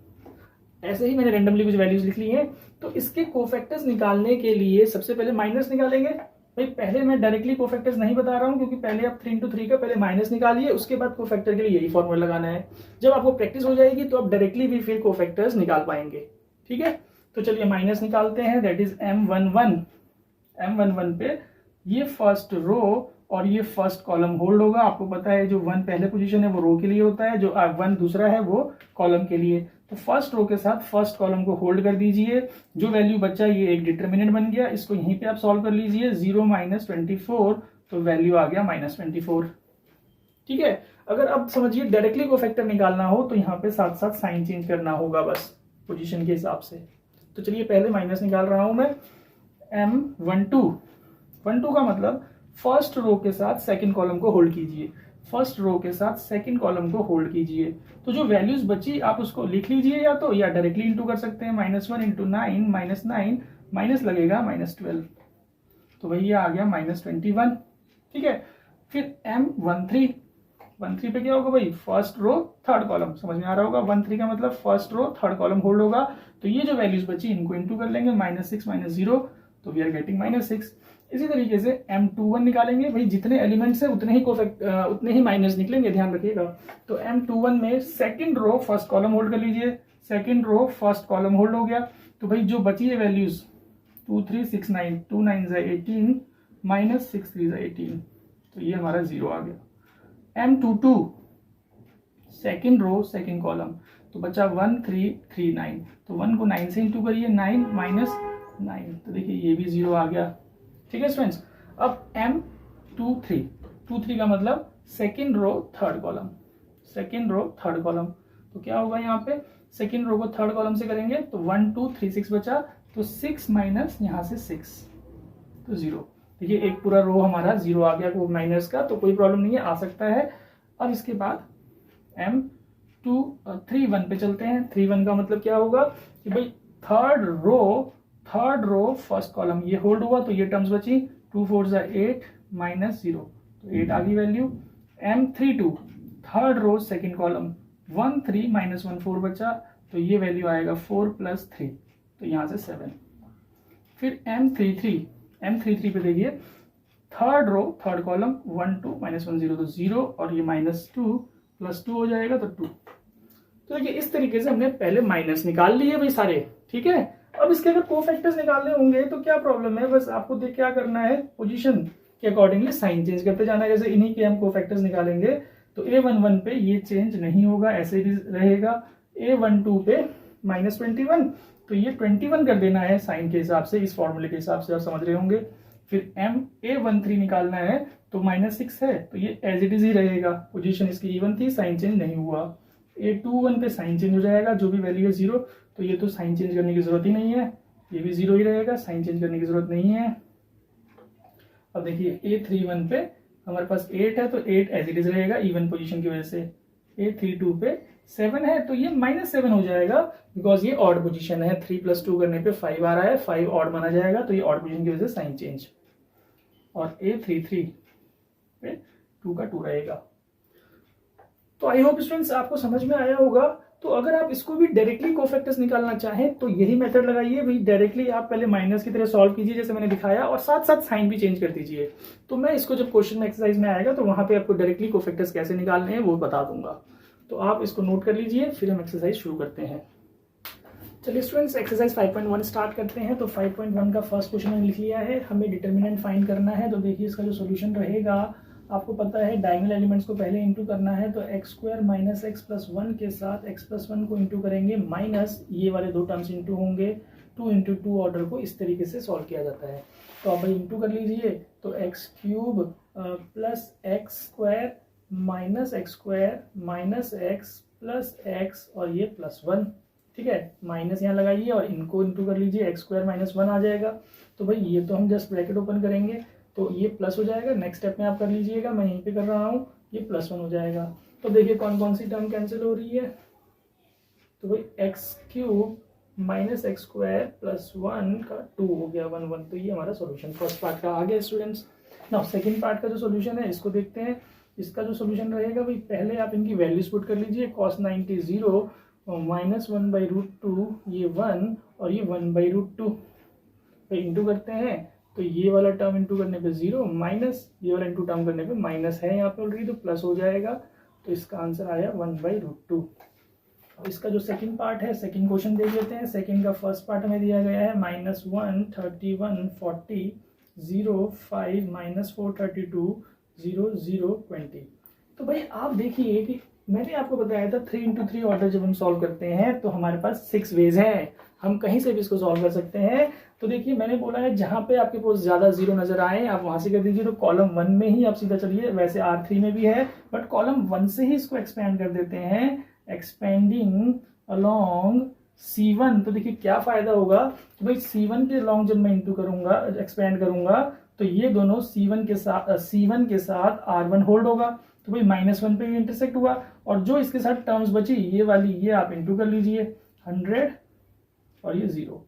ऐसे ही मैंने रेंडमली कुछ वैल्यूज लिख ली हैं। तो इसके कोफैक्टर्स निकालने के लिए सबसे पहले माइनस निकालेंगे। भाई पहले मैं डायरेक्टली कोफैक्टर्स नहीं बता रहा हूं, क्योंकि पहले आप 3 × 3 का पहले माइनस निकालिए, उसके बाद कोफैक्टर के लिए यही फॉर्मूला लगाना है। जब आपको प्रैक्टिस हो जाएगी तो आप डायरेक्टली भी फिर कोफैक्टर्स निकाल पाएंगे। ठीक है, तो चलिए माइनस निकालते हैं। दैट इज M11 पे ये फर्स्ट रो और ये फर्स्ट कॉलम होल्ड होगा। आपको पता है जो 1 पहले पोजीशन है वो रो के लिए होता है, जो 1 दूसरा है वो कॉलम के लिए। तो फर्स्ट रो के साथ फर्स्ट कॉलम को होल्ड कर दीजिए। जो वैल्यू बचा ये एक डिटर्मिनेंट बन गया, इसको यहीं पे आप सॉल्व कर लीजिए। 0 -24, तो वैल्यू आ गया -24। ठीक है, अगर अब समझिए डायरेक्टली कोफैक्टर निकालना हो तो यहाँ पे साथ साथ साइन चेंज करना होगा बस पोजीशन के हिसाब से। तो चलिए पहले माइनस निकाल रहा हूं मैं। M12 का मतलब फर्स्ट रो के साथ सेकंड कॉलम को होल्ड कीजिए। फर्स्ट रो के साथ सेकंड कॉलम को होल्ड कीजिए। तो जो वैल्यूज बची आप उसको लिख लीजिए या डायरेक्टली इंटू कर सकते हैं। -1 इंटू 9 -9 माइनस लगेगा -12, तो वही आ गया -21। ठीक है, फिर M13 पे क्या होगा भाई, फर्स्ट रो थर्ड कॉलम, समझ में आ रहा होगा। 13 का मतलब first row third column hold होगा। तो ये जो वैल्यूज बची इनको इंटू कर लेंगे, -6 -0, तो वी आर गेटिंग -6। इसी तरीके से M21 निकालेंगे भाई, जितने एलिमेंट्स है उतने ही माइनस निकलेंगे, ध्यान रखिएगा। तो M21 में second row first column hold कर लीजिए, second row first column hold हो गया। तो भाई जो बची है वैल्यूज 2 3 6 9, 2 9 18 -6 3 18, तो ये हमारा 0 आ गया। M22 second row second column, तो बचा 1 3 3 9, तो 1 को 9 से इंटू करिए, 9 -9, तो देखिए ये भी 0 आ गया। ठीक है स्टूडेंट्स, अब M23 का मतलब second row third column, second row third column, तो क्या होगा यहाँ पे, सेकंड रो को थर्ड कॉलम से करेंगे तो 1 2 3 6 बचा, तो 6 माइनस यहाँ से 6, तो 0। देखिए एक पूरा रो हमारा 0 आ गया, वो माइनस का, तो कोई प्रॉब्लम नहीं है, आ सकता है। अब इसके बाद M31 पे चलते हैं। 31 का मतलब क्या होगा कि भाई थर्ड रो फर्स्ट कॉलम ये होल्ड हुआ, तो ये टर्म्स बची, 2 4 8 -0, तो 8 आ गई value. M32 third row second column, 1 3 -1 4 बचा, तो ये वैल्यू आएगा 4 + 3, तो यहाँ से 7। फिर M33 पे देखिए, थर्ड रो थर्ड कॉलम, 1 2 -1 0, तो 0, और ये -2 + 2 हो जाएगा, तो 2। तो देखिए इस तरीके से हमने पहले माइनस निकाल लिए भाई सारे। ठीक है, अब इसके अगर कोफैक्टर्स निकालने होंगे तो क्या प्रॉब्लम है, बस आपको देख क्या करना है, पोजीशन के अकॉर्डिंगली साइन चेंज करते जाना है। जैसे इन्हीं के हम कोफैक्टर्स निकालेंगे तो A11 पे ये चेंज नहीं होगा, ऐसे भी रहेगा। A12 पे -21, तो ये 21 कर देना है साइन के हिसाब से, इस फॉर्मूले के हिसाब से, आप समझ रहे होंगे। फिर A13 निकालना है तो -6 है, तो ये एज इट इज ही रहेगा, पोजीशन इसकी इवन थी, साइन चेंज नहीं हुआ। A21 पे साइन चेंज हो जाएगा, जो भी वैल्यू है 0, तो ये तो साइन चेंज करने की जरूरत ही नहीं है, ये भी 0 ही रहेगा, साइन चेंज करने की जरूरत नहीं है। अब देखिए A31 पे हमारे पास 8 है, तो 8 एज इट इज रहेगा इवन पोजीशन की वजह से। A32 पे 7 है, तो ये -7 हो जाएगा, बिकॉज ये ऑड पोजीशन है, 3 + 2 करने पे 5 आ रहा है, 5 ऑड माना जाएगा, तो ये ऑड पोजीशन की वजह से साइन चेंज। और A33 पे 2 का 2 रहेगा। तो आई होप स्टूडेंट्स आपको समझ में आया होगा। तो अगर आप इसको भी डायरेक्टली कोफैक्टर्स निकालना चाहें तो यही मेथड लगाइए भाई, डायरेक्टली आप पहले माइनस की तरह सॉल्व कीजिए जैसे मैंने दिखाया, और साथ साथ साइन भी चेंज कर दीजिए। तो मैं इसको जब क्वेश्चन में एक्सरसाइज में आएगा तो वहां पे आपको डायरेक्टली कोफैक्टर्स कैसे निकालने हैं वो बता दूंगा। तो आप इसको नोट कर लीजिए, फिर हम एक्सरसाइज शुरू करते हैं। चलिए स्टूडेंट्स, एक्सरसाइज 5.1 स्टार्ट करते हैं। तो 5.1 का फर्स्ट क्वेश्चन मैंने लिख लिया है, हमें डिटर्मिनेंट फाइंड करना है। तो देखिए इसका जो सोल्यूशन रहेगा, आपको पता है डायगोनल एलिमेंट्स को पहले इंटू करना है, तो x² - x + 1 के साथ x+1 को इंटू करेंगे, माइनस ये वाले दो टर्म्स इंटू होंगे। 2 × 2 ऑर्डर को इस तरीके से सॉल्व किया जाता है। तो आप भाई इंटू कर लीजिए, तो x³ + x² - x² - x + x और ये +1। ठीक है, माइनस यहाँ लगाइए और इनको इंटू कर लीजिए, x² - 1 आ जाएगा। तो भाई ये तो हम जस्ट ब्रैकेट ओपन करेंगे तो ये प्लस हो जाएगा, नेक्स्ट स्टेप में आप कर लीजिएगा, मैं यहीं पे कर रहा हूँ, ये +1 हो जाएगा। तो देखिए कौन कौन सी टर्म कैंसिल हो रही है, तो भाई x³ - x² + 1 का 2 हो गया, 1 1। तो ये हमारा सॉल्यूशन फर्स्ट पार्ट का आ गया स्टूडेंट्स। नाउ सेकंड पार्ट का जो सॉल्यूशन है इसको देखते हैं। इसका जो सॉल्यूशन रहेगा भाई, पहले आप इनकी वैल्यूज पुट कर लीजिए, cos 90 0, -1/√2 ये 1 और ये 1/√2 भाई इंटू करते हैं, तो ये वाला टर्म इंटू करने पे 0, माइनस ये वाला इंटू टर्म करने पे माइनस है यहाँ पे ऑलरेडी, तो प्लस हो जाएगा। तो इसका आंसर आया 1/√2। अब इसका जो सेकंड पार्ट है, सेकंड क्वेश्चन देख लेते हैं। सेकंड का फर्स्ट पार्ट हमें दिया गया है -1 31 40 0 5 -4 32 0 0 20। तो भाई आप देखिए कि मैंने आपको बताया था 3 × 3 ऑर्डर जब हम सॉल्व करते हैं तो हमारे पास 6 वेज हैं, हम कहीं से भी इसको सॉल्व कर सकते हैं। तो देखिए मैंने बोला है जहां पे आपके पास ज्यादा 0 नजर आए आप वहां से कर दीजिए। तो कॉलम 1 में ही आप सीधा चलिए, वैसे R3 में भी है बट कॉलम 1 से ही इसको एक्सपेंड कर देते हैं, एक्सपेंडिंग अलोंग C1। तो देखिए क्या फायदा होगा, तो भाई C1 के अलोंग जब मैं इंटू करूंगा, एक्सपेंड करूंगा, तो ये दोनों C1 के साथ R1 होल्ड होगा। तो भाई -1 पे इंटरसेक्ट हुआ, और जो इसके साथ टर्म्स बची ये वाली, ये आप इंटू कर लीजिए 100 और ये 0।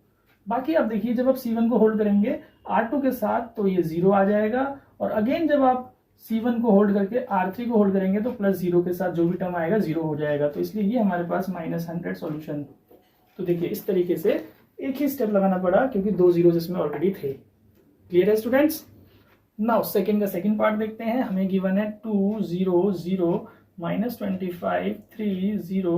बाकी आप देखिए जब आप C1 को होल्ड करेंगे R2 के साथ तो ये 0 आ जाएगा, और अगेन जब आप C1 को होल्ड करके R3 को होल्ड करेंगे तो +0 के साथ जो भी टर्म आएगा 0 हो जाएगा। तो इसलिए ये हमारे पास -100 सॉल्यूशन। तो देखिए इस तरीके से एक ही स्टेप लगाना पड़ा क्योंकि 2 जीरोस इसमें ऑलरेडी थे। क्लियर है स्टूडेंट्स? नाउ सेकंड का सेकंड पार्ट देखते हैं। हमें गिवन है 2 0 0 -25 3 0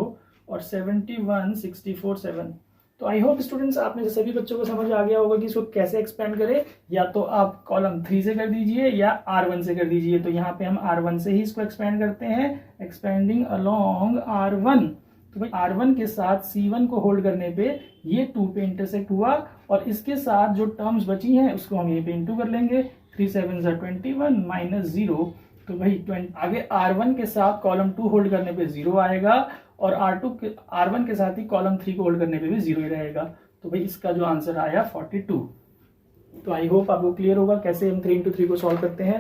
और 71 64 7। तो आई होप स्टूडेंट्स आप में से सभी बच्चों को समझ आ गया होगा कि इसको कैसे एक्सपेंड करें। या तो आप कॉलम 3 से कर दीजिए या R1 से कर दीजिए। तो यहाँ पे हम R1 से ही इसको एक्सपेंड करते हैं, एक्सपेंडिंग अलोंग R1। तो भाई R1 के साथ C1 को होल्ड करने पे ये 2 पे इंटरसेक्ट हुआ, और इसके साथ जो टर्म्स बची हैं उसको हम ये पे इंटू कर लेंगे। 3 7 21 -0। तो भाई आगे R1 के साथ कॉलम 2 होल्ड करने पे 0 आएगा, और R1 के साथ ही कॉलम 3 को होल्ड करने पे भी 0 ही रहेगा। तो भाई इसका जो आंसर आया 42। तो आई होप आपको क्लियर होगा कैसे हम 3 × 3 को सॉल्व करते हैं।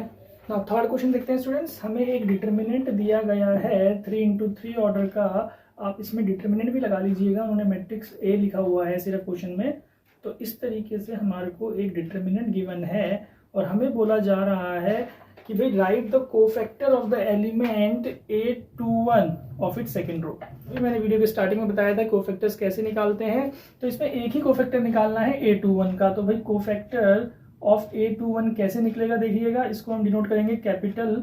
नाउ थर्ड क्वेश्चन देखते हैं स्टूडेंट्स। हमें एक डिटर्मिनेंट दिया गया है 3 × 3 ऑर्डर का। आप इसमें डिटर्मिनेंट भी लगा लीजिएगा, उन्होंने मैट्रिक्स ए लिखा हुआ है सिर्फ क्वेश्चन में। तो इस तरीके से हमारे को एक डिटर्मिनेंट गिवन है, और हमें बोला जा रहा है कि भाई write the cofactor of the element A21 of its second row. मैंने वीडियो के स्टार्टिंग में बताया था कोफैक्टर्स कैसे निकालते हैं। तो इसमें एक ही कोफैक्टर निकालना है A21 का। तो भाई कोफैक्टर ऑफ A21 कैसे निकलेगा देखिएगा। इसको हम डिनोट करेंगे कैपिटल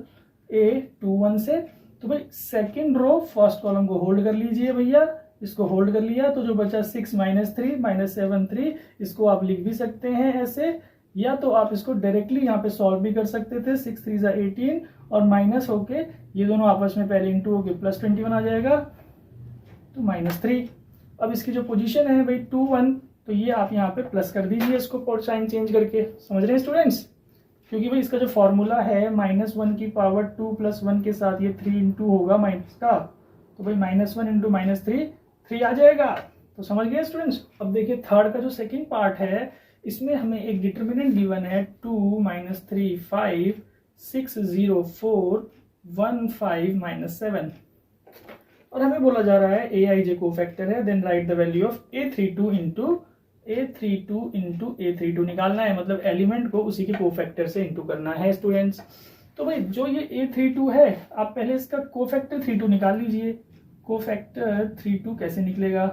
A21 से। तो भाई सेकंड रो फर्स्ट कॉलम को होल्ड कर लीजिए भैया, इसको होल्ड कर लिया तो जो बचा 6 -3 -7 3, इसको आप लिख भी सकते हैं ऐसे, या तो आप इसको डायरेक्टली यहाँ पे सॉल्व भी कर सकते थे। 6 3 18 और माइनस होके ये दोनों आपस में पहले इंटू होके +21 आ जाएगा, तो -3। अब इसकी जो पोजीशन है भाई 2 1, तो ये आप यहाँ पे प्लस कर दीजिए इसको साइन चेंज करके। समझ रहे हैं स्टूडेंट्स? क्योंकि भाई इसका जो फॉर्मूला है -1 की पावर 2 + 1 के साथ ये 3 इंटू होगा माइनस का, तो भाई -1 इंटू -3 3 आ जाएगा। तो समझ गए स्टूडेंट्स? अब देखिए थर्ड का जो सेकंड पार्ट है, इसमें हमें एक डिटर्मिनेंट गिवन है 2 -3 5 6 0 4 1 5 -7, और हमें बोला जा रहा है Aij कोफैक्टर है। Then write the value of A32 into A32 निकालना है, मतलब एलिमेंट को उसी के कोफैक्टर से इंटू करना है स्टूडेंट्स। तो भाई जो ये A32 है, आप पहले इसका कोफैक्टर 32 निकाल लीजिए। कोफैक्टर 32 कैसे निकलेगा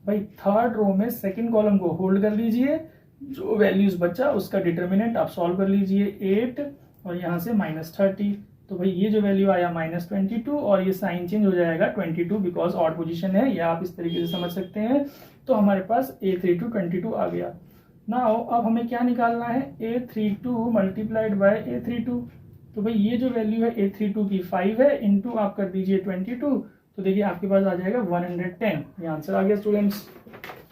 भाई? थर्ड रो में सेकंड कॉलम को होल्ड कर लीजिए, जो वैल्यूज बचा उसका डिटर्मिनेंट आप सॉल्व कर लीजिए 8 और यहाँ से -30। तो भाई ये जो वैल्यू आया -22, और ये साइन चेंज हो जाएगा 22 बिकॉज ऑड पोजीशन है, या आप इस तरीके से समझ सकते हैं। तो हमारे पास A32 22 आ गया। नाउ अब हमें क्या निकालना है? A32 multiplied by A32। तो भाई ये जो वैल्यू है A32 की 5 है, इंटू आप कर दीजिए 22, तो देखिए आपके पास आ जाएगा 110। ये आंसर आ गया स्टूडेंट्स।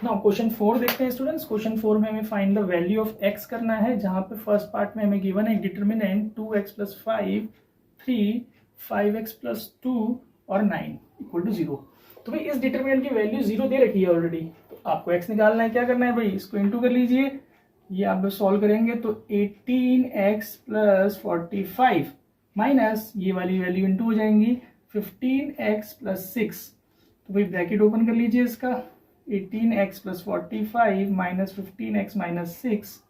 नाउ क्वेश्चन 4 देखते हैं स्टूडेंट्स। क्वेश्चन 4 में हमें find the value of x करना है, जहां पे फर्स्ट पार्ट में हमें गिवन है डिटर्मिनेंट 2x + 5 3 5x + 2 और 9 = 0। तो भाई इस डिटर्मिनेंट की वैल्यू 0 दे रखी है ऑलरेडी, तो आपको x निकालना है। क्या करना है भाई? इसको इंटू कर लीजिए। ये आप सॉल्व करेंगे तो 18x + 45 माइनस ये वाली वैल्यू इंटू हो जाएंगी 15x + 6। तो भाई ब्रैकेट ओपन कर लीजिए इसका, 18x + 45 - 15x - 6,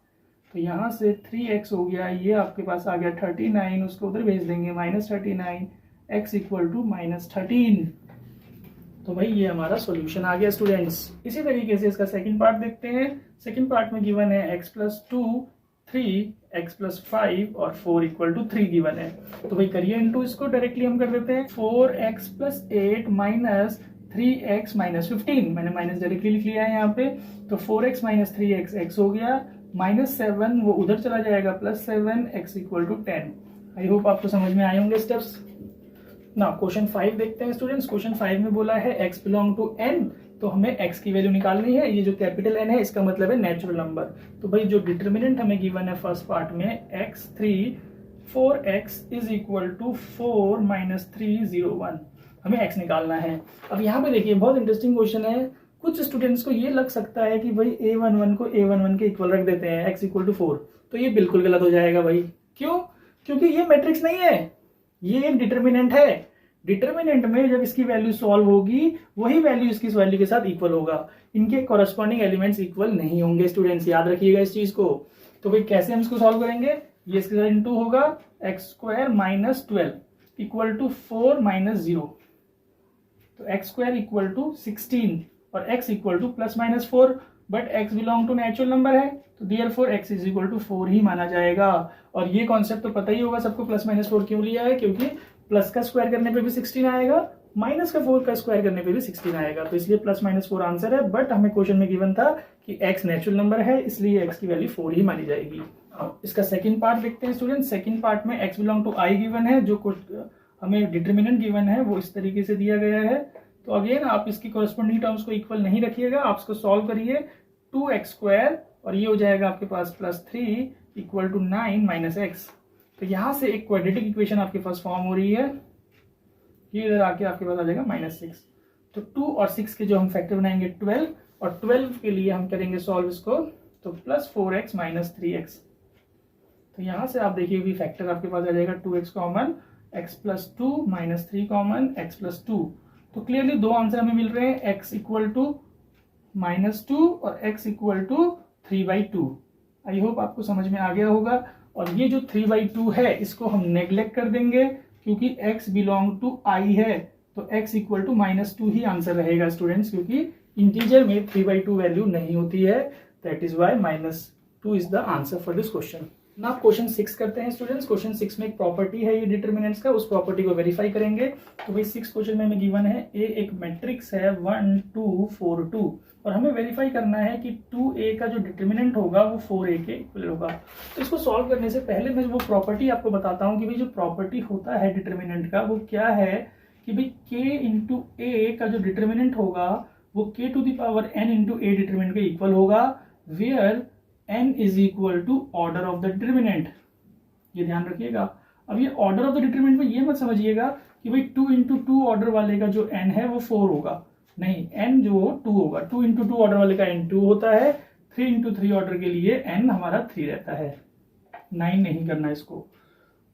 तो यहाँ से 3x हो गया, ये आपके पास आ गया 39, उसको उधर भेज देंगे -39, x = -13। तो भाई ये हमारा सॉल्यूशन आ गया स्टूडेंट्स। इसी तरीके से इसका सेकंड पार्ट देखते हैं। सेकंड पार्ट में गिवन है x + 2 3 x + 5 और 4 = 3 गिवन है। तो भाई करिए इंटू, इसको डायरेक्टली हम कर देते हैं। 4x + 8 - 3x - 15, मैंने माइनस डायरेक्टली लिख लिया है यहाँ पे। तो 4x - 3x x हो गया, -7 वो उधर चला जाएगा, +7 x = 10। आई होप आपको समझ में आए होंगे स्टेप्स। ना क्वेश्चन 5 देखते हैं स्टूडेंट्स। क्वेश्चन 5 में बोला है x बिलोंग टू n, तो हमें x की वैल्यू निकालनी है। ये जो कैपिटल N है इसका मतलब है नेचुरल नंबर। तो भाई जो डिटर्मिनेंट हमें गिवन है फर्स्ट पार्ट में x3 4x = 4 - 3 0 1, हमें x निकालना है। अब यहाँ पे देखिए बहुत इंटरेस्टिंग क्वेश्चन है। कुछ स्टूडेंट्स को ये लग सकता है कि भाई A11 को A11 के इक्वल रख देते हैं, x = 4, तो ये बिल्कुल गलत हो जाएगा भाई। क्यों? क्योंकि ये मैट्रिक्स नहीं है। ये एक डिटर्मिनेंट है। डिटर्मिनेंट में जब इसकी वैल्यू सॉल्व होगी वही वैल्यू इसकी वैल्यू के साथ इक्वल होगा, इनके कॉरस्पॉन्डिंग एलिमेंट्स इक्वल नहीं होंगे। स्टूडेंट्स याद रखिएगा इस चीज को। तो भाई कैसे हम इसको सॉल्व करेंगे, ये इसके साथ इंटू होगा x square minus 12 equal to 4 minus 0, तो एक्स स्क्वायर इक्वल टू 16 और x equal to plus minus 4, but x belong to natural number है तो therefore x is equal to 4 ही माना जाएगा। और ये कॉन्सेप्ट तो पता ही होगा सबको, प्लस माइनस 4 क्यों लिया है, क्योंकि प्लस का स्क्वायर करने पे भी 16 आएगा, माइनस का 4 का स्क्वायर करने पे भी 16 आएगा, तो इसलिए प्लस माइनस 4 आंसर है। बट हमें क्वेश्चन में गिवन था कि x नेचुरल नंबर है, इसलिए x की वैल्यू 4 ही मानी जाएगी। अब इसका सेकंड पार्ट देखते हैं स्टूडेंट। सेकंड पार्ट में x belong to i given है, जो हमें डिटर्मिनेंट गिवन है वो इस तरीके से दिया गया है। तो अगेन आप इसकी कॉरस्पॉन्डिंग टर्म्स को इक्वल नहीं रखिएगा, आप इसको सॉल्व करिए 2x स्क्वायर और ये हो जाएगा आपके पास plus 3 equal to 9 minus x. तो यहां से एक क्वाड्रेटिक इक्वेशन आपके पास फॉर्म हो रही है, ये इधर आके आपके पास आ जाएगा माइनस 6। तो 2 और 6 के जो हम फैक्टर बनाएंगे 12, और 12 के लिए हम करेंगे सॉल्व इसको, तो प्लस 4x माइनस 3x। तो यहां से आप देखिए भी फैक्टर आपके पास आ जाएगा 2x common, x plus 2 minus 3 common, x plus 2। तो क्लियरली दो आंसर हमें मिल रहे हैं, x इक्वल टू -2 और x equal to 3/2। I hope आपको समझ में आ गया होगा। और ये जो 3/2 है इसको हम नेग्लेक्ट कर देंगे क्योंकि x बिलोंग टू i है, तो x इक्वल टू -2 ही आंसर रहेगा स्टूडेंट्स, क्योंकि इंटीजर में 3/2 वैल्यू नहीं होती है, that is why -2 is the answer for this question. ना क्वेश्चन 6 करते हैं स्टूडेंट्स। क्वेश्चन 6 में एक प्रॉपर्टी है ये डिटर्मिनेंट्स का, उस प्रॉपर्टी को वेरीफाई करेंगे। तो भाई 6 क्वेश्चन में हमें गिवन है ए एक मैट्रिक्स है 1 2 4 2, और हमें वेरीफाई करना है कि 2a का जो डिटर्मिनेंट होगा वो 4a के इक्वल होगा। तो इसको सॉल्व करने से पहले मैं वो प्रॉपर्टी आपको बताता हूँ कि भाई जो प्रॉपर्टी होता है डिटर्मिनेंट का वो क्या है, कि भाई k इंटू ए का जो डिटर्मिनेंट होगा वो k to the power n into a determinant के इक्वल होगा, where n is equal to order of the determinant. ये ध्यान रखिएगा। अब ये ऑर्डर ऑफ द डिटर्मिनेंट में ये मत समझिएगा कि भाई 2 इंटू 2 ऑर्डर वाले का जो n है वो 4 होगा, नहीं, n जो 2 होगा। 2 इंटू 2 ऑर्डर वाले का n 2 होता है, 3 इंटू 3 ऑर्डर के लिए n हमारा 3 रहता है, 9 नहीं करना इसको।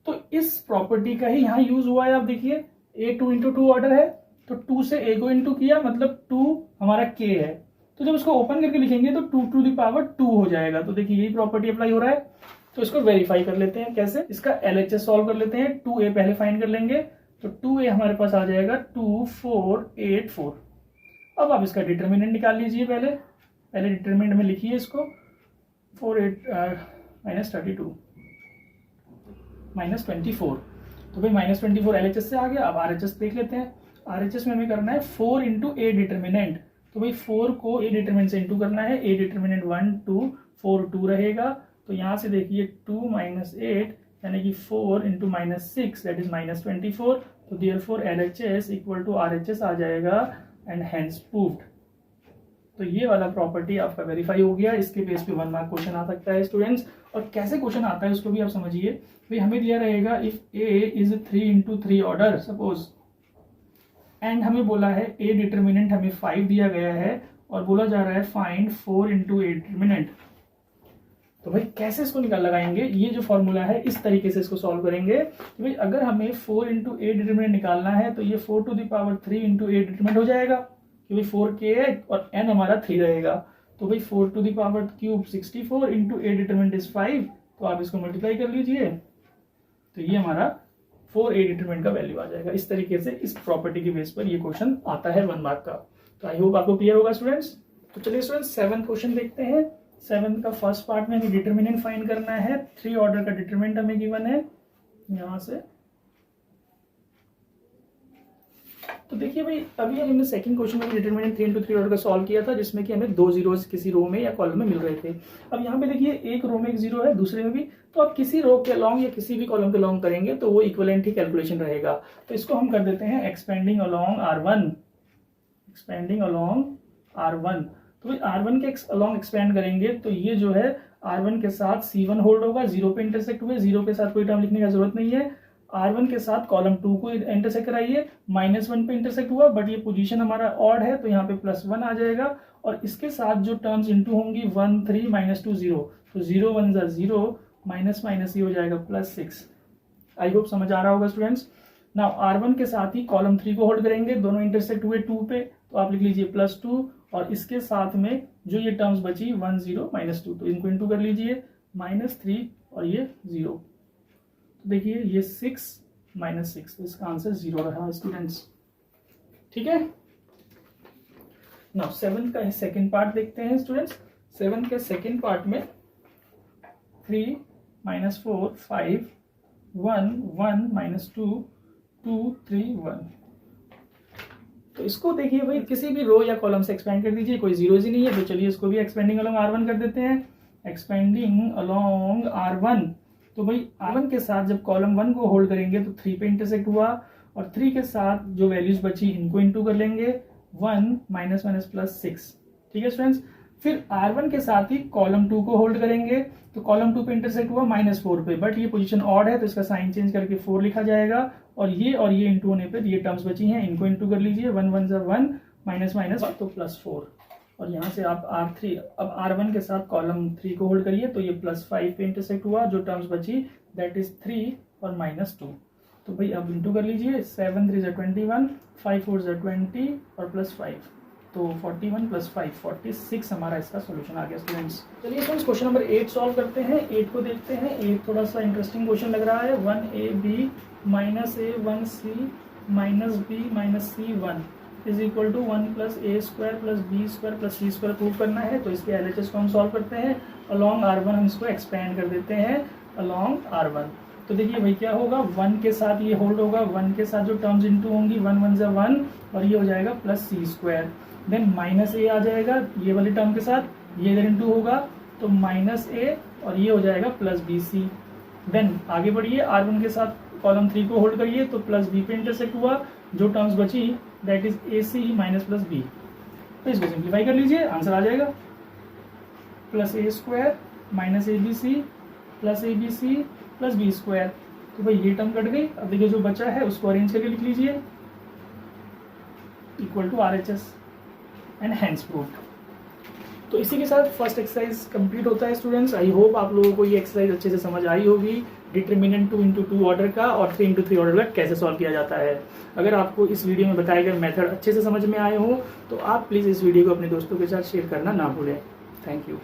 तो इस प्रॉपर्टी का ही यहाँ यूज हुआ है। आप देखिए a 2 इंटू 2 ऑर्डर है, तो 2 से a को इंटू किया, मतलब 2 हमारा k है, तो जब इसको ओपन करके लिखेंगे तो 2 टू द पावर 2 हो जाएगा। तो देखिए यही प्रॉपर्टी अप्लाई हो रहा है। तो इसको वेरीफाई कर लेते हैं कैसे, इसका LHS सॉल्व कर लेते हैं। 2a पहले फाइंड कर लेंगे, तो 2a हमारे पास आ जाएगा 2 4 8 4। अब आप इसका डिटर्मिनेंट निकाल लीजिए, पहले डिटर्मिनेंट में लिखिए इसको 4 8 माइनस 32 माइनस 24। तो भाई माइनस 24 LHS से आ गया। अब RHS देख लेते हैं। RHS में हमें करना है 4 इंटू ए डिटर्मिनेंट, तो भाई 4 को ए डिटर्मिनेंट से इंटू करना है। ए डिटर्मिनेंट 1 2 4 2 रहेगा, तो यहाँ से देखिए 2 माइनस 8 यानी कि 4 into minus 6 that is minus 24। तो therefore LHS equal to RHS आ जाएगा एंड हेंस प्रूव्ड। तो ये वाला प्रॉपर्टी आपका वेरीफाई हो गया। इसके बेस पे 1 मार्क क्वेश्चन आ सकता है स्टूडेंट्स। और कैसे क्वेश्चन आता है उसको भी आप समझिए। भाई हमें दिया रहेगा if A is 3 into 3 order suppose, and हमें बोला है ए डिटर्मिनेंट हमें 5 दिया गया है और बोला जा रहा है फाइंड 4 इंटू ए डिटर्मिनेंट। तो भाई कैसे इसको लगाएंगे, ये जो फॉर्मूला है इस तरीके से इसको सॉल्व करेंगे कि भाई अगर हमें 4 इंटू ए डिटर्मिनेंट निकालना है तो ये 4 to the power 3 into a determinant हो जाएगा, कि भाई 4k है और n हमारा 3 रहेगा। तो भाई 4 to the power cube 64 into a determinant is 5, तो आप इसको मल्टीप्लाई कर लीजिए, तो ये हमारा 4a डिटर्मिनेंट का वैल्यू आ जाएगा। इस तरीके से इस प्रॉपर्टी के बेस पर ये क्वेश्चन आता है 1 मार्क का। तो आई होप आपको क्लियर होगा स्टूडेंट्स। तो चलिए स्टूडेंट्स 7th क्वेश्चन देखते हैं। 7th का फर्स्ट पार्ट में हमें डिटर्मिनेंट फाइंड करना है। 3 ऑर्डर का डिटर्मिनेंट हमें गिवन है यहां से। तो देखिए भाई अभी हमने सेकंड क्वेश्चन में डिटर्मिनेंट 3 इंटू 3 ऑर्डर का सॉल्व किया था, जिसमें कि हमें 2 जीरोस किसी रो में या कॉलम में मिल रहे थे। अब यहाँ पे देखिए एक रो में एक जीरो है, दूसरे में भी, तो आप किसी रो के अलॉन्ग या किसी भी कॉलम के अलॉन्ग करेंगे तो वो इक्विवेलेंट ही कैलकुलेशन रहेगा। तो इसको हम कर देते हैं expanding along R1, expanding along R1। तो भाई R1 के अलॉन्ग एक्सपेंड करेंगे तो ये जो है R1 के साथ C1 होल्ड होगा, 0 पे इंटरसेक्ट हुए, 0 के साथ कोई टर्म लिखने का जरूरत नहीं है। R1 के साथ कॉलम 2 को इंटरसेक्ट कराइए, -1 पे इंटरसेक्ट हुआ, बट ये पोजीशन हमारा ऑड है तो यहाँ पे +1 आ जाएगा। और इसके साथ जो टर्म्स इंटू होंगी 1 3 -2 0, तो 0 1 0 माइनस माइनस ये हो जाएगा +6। आई होप समझ आ रहा होगा स्टूडेंट्स। नाउ R1 के साथ ही कॉलम 3 को होल्ड करेंगे, दोनों इंटरसेक्ट हुए 2 पे, तो आप लिख लीजिए +2 और इसके साथ में जो ये टर्म्स बची 1 0 -2, तो इनको इंटू कर लीजिए -3 और ये 0, तो देखिए ये 6 -6, तो इसका आंसर 0 रहा स्टूडेंट्स। ठीक है, नाउ 7 का सेकेंड पार्ट देखते हैं स्टूडेंट्स। 7 के सेकेंड पार्ट में 3 -4 5 1 1 -2 2 3 1, तो इसको देखिए भाई किसी भी रो या कॉलम से एक्सपेंड कर दीजिए, कोई जीरोज ही नहीं है, तो चलिए इसको भी एक्सपेंडिंग अलोंग R1 कर देते हैं। एक्सपेंडिंग अलोंग R1, तो भाई R1 के साथ जब कॉलम 1 को होल्ड करेंगे तो 3 पे इंटरसेक्ट हुआ, और 3 के साथ जो वैल्यूज बची इनको इंटू कर लेंगे, 1 -6। ठीक है स्टूडेंट्स, फिर R1 के साथ ही कॉलम 2 को होल्ड करेंगे, तो कॉलम 2 पे इंटरसेक्ट हुआ -4 पे, बट ये पोजीशन ऑड है तो इसका साइन चेंज करके 4 लिखा जाएगा, और ये इंटू होने पे ये टर्म्स बची हैं, इनको इंटू कर लीजिए, 1 1 = 1 माइनस तो +4, और यहाँ से आप R3 अब R1 के साथ कॉलम 3 को होल्ड करिए, तो ये +5 पे इंटरसेक्ट हुआ, जो टर्म्स बची दैट इज 3 और -2, तो भाई अब इंटू कर लीजिए, 7 3 = 21 5 4 = 20 और +5, तो 41 + 5 46 हमारा इसका सॉल्यूशन आ गया स्टूडेंट्स। चलिए फ्रेंड्स क्वेश्चन नंबर 8 सॉल्व करते हैं। 8 को देखते हैं। 8 थोड़ा सा इंटरेस्टिंग क्वेश्चन लग रहा है। 1ab - a 1c - b - c 1 is equal to 1 + a² + b² + c² prove करना है, तो इसके LHS को हम सॉल्व करते हैं। अलॉन्ग R1 हम इसको एक्सपेंड कर देते हैं अलॉन्ग R1, तो देखिए भाई क्या होगा, 1 के साथ ये होल्ड होगा, 1 के साथ जो टर्म्स इंटू होंगी 1 1 = 1 और ये हो जाएगा +c², देन -a आ जाएगा ये वाले टर्म के साथ, ये इधर इंटू होगा तो -a और ये हो जाएगा +bc। देन आगे बढ़िए, R1 के साथ कॉलम 3 को होल्ड करिए, तो +b पे इंटरसेक्ट हुआ, जो टर्म्स बची दैट इज ac - +b, तो इसको सिंप्लीफाई कर लीजिए, आंसर आ जाएगा +a² - abc + abc + b², तो भाई ये टर्म कट गई। अब देखिए जो बचा है उसको अरेंज करके लिख लीजिए, equal to RHS and hence proved. तो इसी के साथ फर्स्ट एक्सरसाइज कंप्लीट होता है स्टूडेंट्स। आई होप आप लोगों को ये एक्सरसाइज अच्छे से समझ आई होगी, डिटरमिनेंट 2 × 2 ऑर्डर का और 3 × 3 ऑर्डर का कैसे सॉल्व किया जाता है। अगर आपको इस वीडियो में बताए गए मेथड अच्छे से समझ में आए हो तो आप प्लीज़ इस वीडियो को अपने दोस्तों के साथ शेयर करना ना भूलें। Thank you.